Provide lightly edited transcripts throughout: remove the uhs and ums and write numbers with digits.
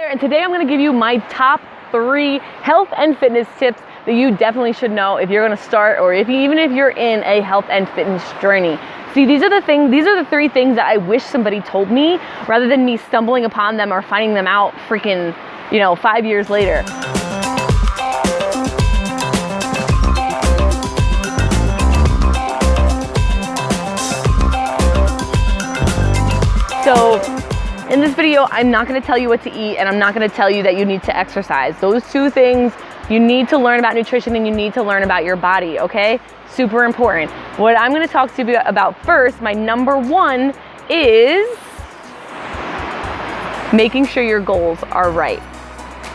And today I'm going to give you my top 3 health and fitness tips that you definitely should know if you're going to start, or even if you're in a health and fitness journey. See, these are the 3 things that I wish somebody told me rather than me stumbling upon them or finding them out freaking, 5 years later. So in this video, I'm not going to tell you what to eat, and I'm not going to tell you that you need to exercise. Those 2 things, you need to learn about nutrition and you need to learn about your body, okay? Super important. What I'm going to talk to you about first, my number 1, is making sure your goals are right.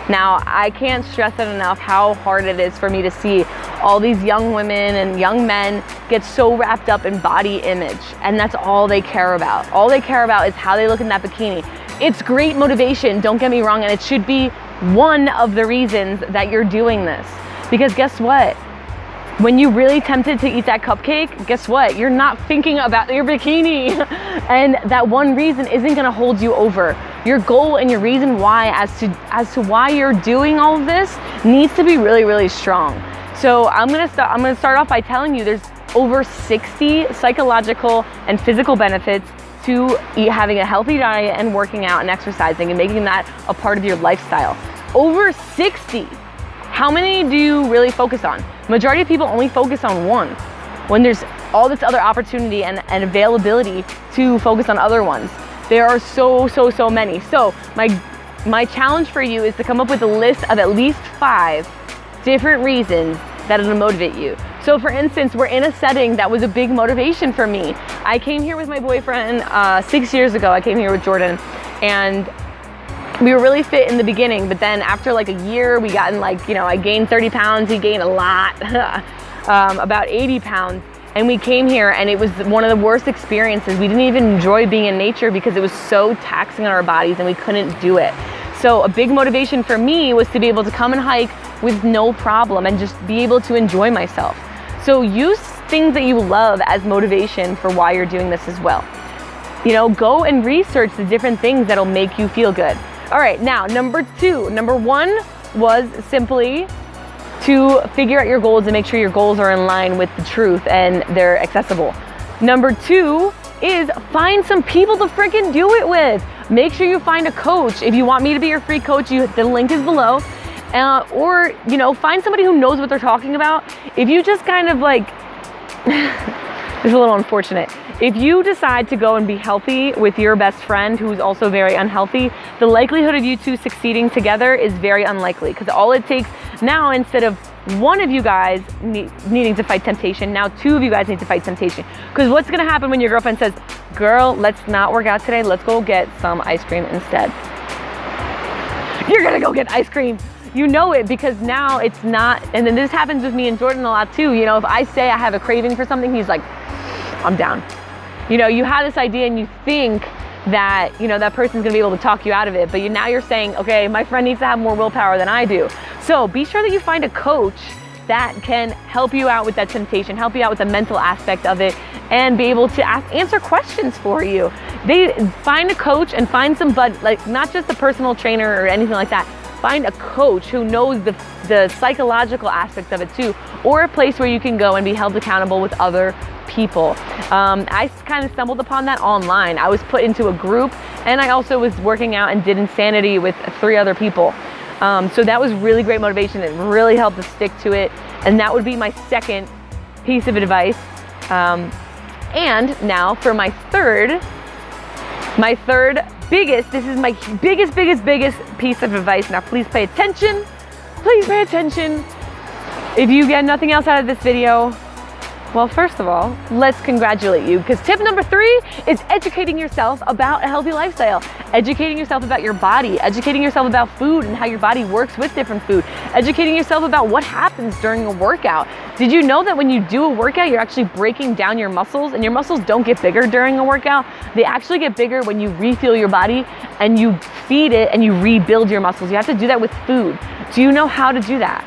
Now, I can't stress it enough how hard it is for me to see all these young women and young men get so wrapped up in body image, and that's all they care about. All they care about is how they look in that bikini. It's great motivation, don't get me wrong, and it should be one of the reasons that you're doing this. Because guess what? When you're really tempted to eat that cupcake, guess what? You're not thinking about your bikini. And that one reason isn't gonna hold you over. Your goal and your reason why as to why you're doing all of this needs to be really, really strong. So I'm gonna start off by telling you there's over 60 psychological and physical benefits to having a healthy diet and working out and exercising and making that a part of your lifestyle. Over 60. How many do you really focus on? Majority of people only focus on one, when there's all this other opportunity and availability to focus on other ones. There are so many. So my challenge for you is to come up with a list of at least 5 different reasons that it'll motivate you. So for instance, we're in a setting that was a big motivation for me. I came here with my boyfriend 6 years ago. I came here with Jordan, and we were really fit in the beginning, but then after like a year, we got in I gained 30 pounds, he gained a lot, about 80 pounds. And we came here and it was one of the worst experiences. We didn't even enjoy being in nature because it was so taxing on our bodies and we couldn't do it. So a big motivation for me was to be able to come and hike with no problem and just be able to enjoy myself. So use things that you love as motivation for why you're doing this as well. Go and research the different things that'll make you feel good. All right, now number 2. Number 1 was simply to figure out your goals and make sure your goals are in line with the truth and they're accessible. Number 2 is find some people to freaking do it with. Make sure you find a coach. If you want me to be your free coach, the link is below. Or find somebody who knows what they're talking about. If you just kind of it's a little unfortunate. If you decide to go and be healthy with your best friend who's also very unhealthy, the likelihood of you 2 succeeding together is very unlikely, because all it takes now, instead of one of you guys needing to fight temptation, now 2 of you guys need to fight temptation. Because what's gonna happen when your girlfriend says, girl, let's not work out today, let's go get some ice cream instead? You're gonna go get ice cream. You know it, because now it's not, and then this happens with me and Jordan a lot too. If I say I have a craving for something, he's like, I'm down. You have this idea and you think that, that person's gonna be able to talk you out of it, but now you're saying, okay, my friend needs to have more willpower than I do. So be sure that you find a coach that can help you out with that temptation, help you out with the mental aspect of it, and be able to answer questions for you. Find a coach and find somebody, not just a personal trainer or anything like that. Find a coach who knows the psychological aspects of it too, or a place where you can go and be held accountable with other people. I kind of stumbled upon that online. I was put into a group, and I also was working out and did Insanity with 3 other people. So that was really great motivation. It really helped to stick to it. And that would be my second piece of advice. And now for my third biggest, this is my biggest piece of advice. Now please pay attention. Please pay attention. If you get nothing else out of this video, well, first of all, let's congratulate you, because tip number 3 is educating yourself about a healthy lifestyle. Educating yourself about your body, educating yourself about food and how your body works with different food, educating yourself about what happens during a workout. Did you know that when you do a workout, you're actually breaking down your muscles, and your muscles don't get bigger during a workout? They actually get bigger when you refuel your body and you feed it and you rebuild your muscles. You have to do that with food. Do you know how to do that?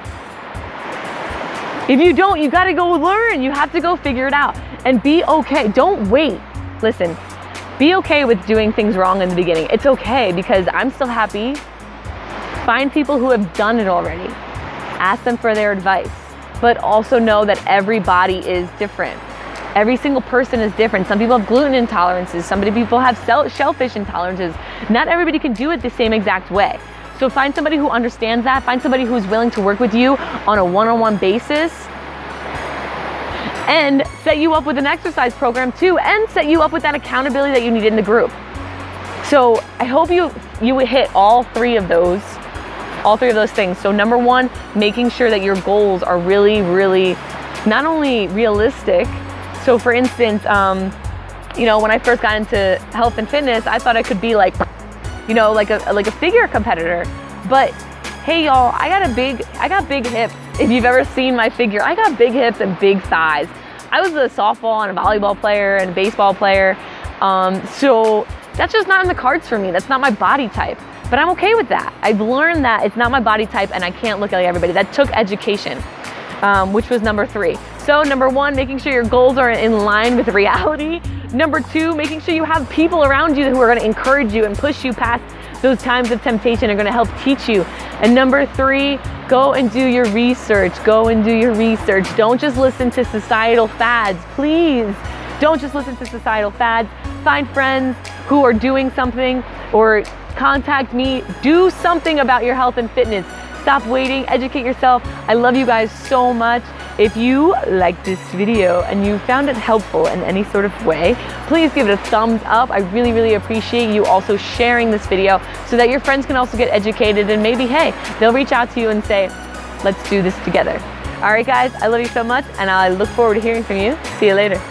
If you don't, you gotta go learn. You have to go figure it out and be okay. Don't wait. Listen, be okay with doing things wrong in the beginning. It's okay, because I'm still happy Find people who have done it already. Ask them for their advice. But also know that every body is different. Every single person is different. Some people have gluten intolerances. Some people have shellfish intolerances. Not everybody can do it the same exact way. So find somebody who understands that. Find somebody who's willing to work with you on a one-on-one basis, and set you up with an exercise program too, and set you up with that accountability that you need in the group. So I hope you hit all three of those things. So number one, making sure that your goals are really, really not only realistic. So for instance, when I first got into health and fitness, I thought I could be like a figure competitor. But hey y'all, I got big hips. If you've ever seen my figure, I got big hips and big thighs. I was a softball and a volleyball player and a baseball player. So that's just not in the cards for me. That's not my body type. But I'm okay with that. I've learned that it's not my body type and I can't look like everybody. That took education, which was number 3. So number 1, making sure your goals are in line with reality. Number 2, making sure you have people around you who are gonna encourage you and push you past those times of temptation, are gonna help teach you. And number 3, go and do your research. Go and do your research. Don't just listen to societal fads, please. Don't just listen to societal fads. Find friends who are doing something, or contact me. Do something about your health and fitness. Stop waiting, educate yourself. I love you guys so much. If you liked this video and you found it helpful in any sort of way, please give it a thumbs up. I really, really appreciate you also sharing this video so that your friends can also get educated, and maybe, hey, they'll reach out to you and say, let's do this together. All right, guys, I love you so much, and I look forward to hearing from you. See you later.